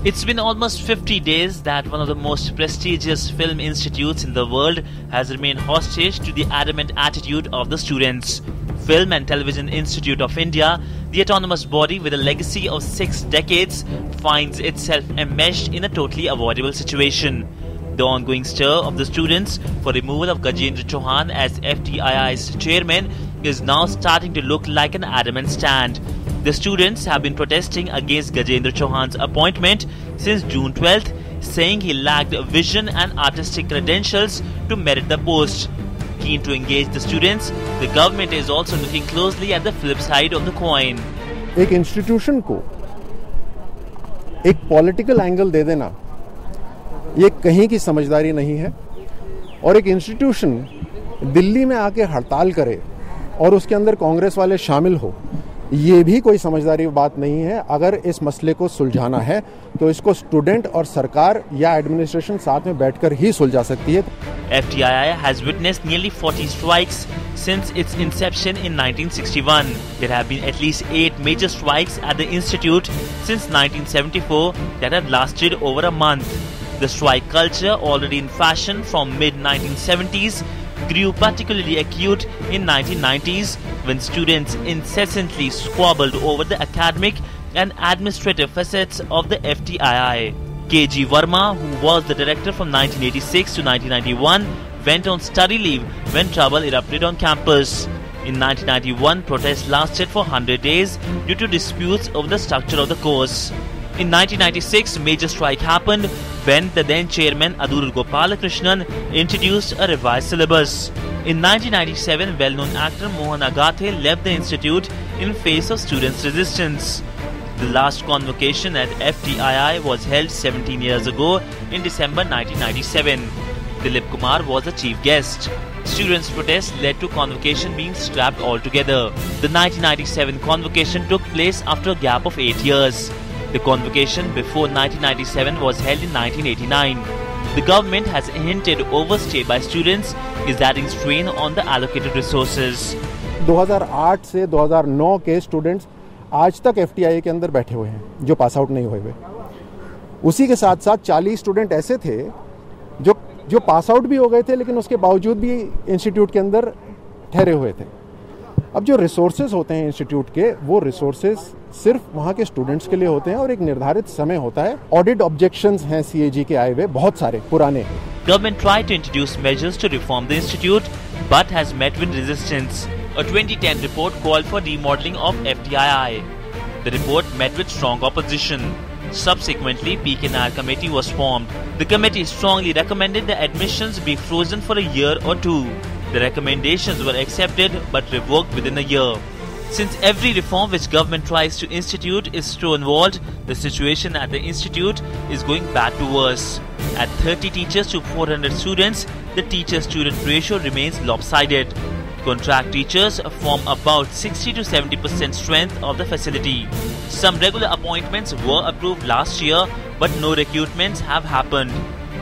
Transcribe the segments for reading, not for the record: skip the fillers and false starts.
It's been almost 50 days that one of the most prestigious film institutes in the world has remained hostage to the adamant attitude of the students. Film and Television Institute of India, the autonomous body with a legacy of 6 decades, finds itself enmeshed in a totally avoidable situation. The ongoing stir of the students for removal of Gajendra Chauhan as FTII's chairman is now starting to look like an adamant stand. The students have been protesting against Gajendra Chauhan's appointment since June 12th, saying he lacked vision and artistic credentials to merit the post. Keen to engage the students, the government is also looking closely at the flip side of the coin. एक institution को एक political angle दे देना ये कहीं की समझदारी नहीं है और एक इंस्टीट्यूशन दिल्ली में आके हड़ताल करे और उसके अंदर कांग्रेस वाले शामिल हो ये भी कोई समझदारी बात नहीं है। अगर इस मसले को सुलझाना है तो इसको स्टूडेंट और सरकार या एडमिनिस्ट्रेशन साथ में बैठकर ही सुलझा सकती है। FTII has witnessed nearly 40 strikes since its inception in 1961. There have been at least 8 major strikes at the institute since 1974 that have lasted over a month. The strike culture, already in fashion from mid-1970s, grew particularly acute in 1990s when students incessantly squabbled over the academic and administrative facets of the FTII. K.G. Verma, who was the director from 1986 to 1991, went on study leave when trouble erupted on campus. In 1991, protests lasted for 100 days due to disputes over the structure of the course. In 1996, a major strike happened when the then chairman Adoor Gopalakrishnan introduced a revised syllabus. In 1997, well-known actor Mohan Agathe left the institute in face of students' resistance. The last convocation at FTII was held 17 years ago in December 1997. Dilip Kumar was the chief guest. Students' protests led to convocation being scrapped altogether. The 1997 convocation took place after a gap of 8 years. The convocation before 1997 was held in 1989. The government has hinted overstay by students is adding strain on the allocated resources. 2008 से 2009 के students आज तक FTII के अंदर बैठे हुए हैं जो पास आउट नहीं हुए हुए। उसी के साथ साथ 40 स्टूडेंट ऐसे थे जो पास आउट भी हो गए थे लेकिन उसके बावजूद भी इंस्टीट्यूट के अंदर ठहरे हुए थे। अब जो रिसोर्सेज होते हैं इंस्टीट्यूट के वो रिसोर्सेज सिर्फ वहाँ के स्टूडेंट्स के लिए होते हैं और एक निर्धारित समय होता है। ऑडिट ऑब्जेक्शंस हैं CAG के आए हुए बहुत सारे पुराने। Government tried to introduce measures to reform the institute but has met with resistance. A 2010 report called for remodeling of FTII. The report met with strong opposition. Subsequently, PK Nair committee was formed. The committee strongly recommended the admissions be frozen for a year or two. The recommendations were accepted but revoked within a year. Since every reform which government tries to institute is stonewalled, the situation at the institute is going bad to worse. At 30 teachers to 400 students, the teacher-student ratio remains lopsided. Contract teachers form about 60 to 70% strength of the facility. Some regular appointments were approved last year, but no recruitments have happened.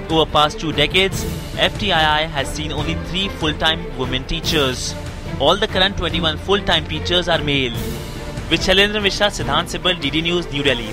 Over past 2 decades, FTII has seen only 3 full-time women teachers. All the current 21 full-time teachers are male. Vichalendra Mishra, Siddhant Sibal, DD News, New Delhi.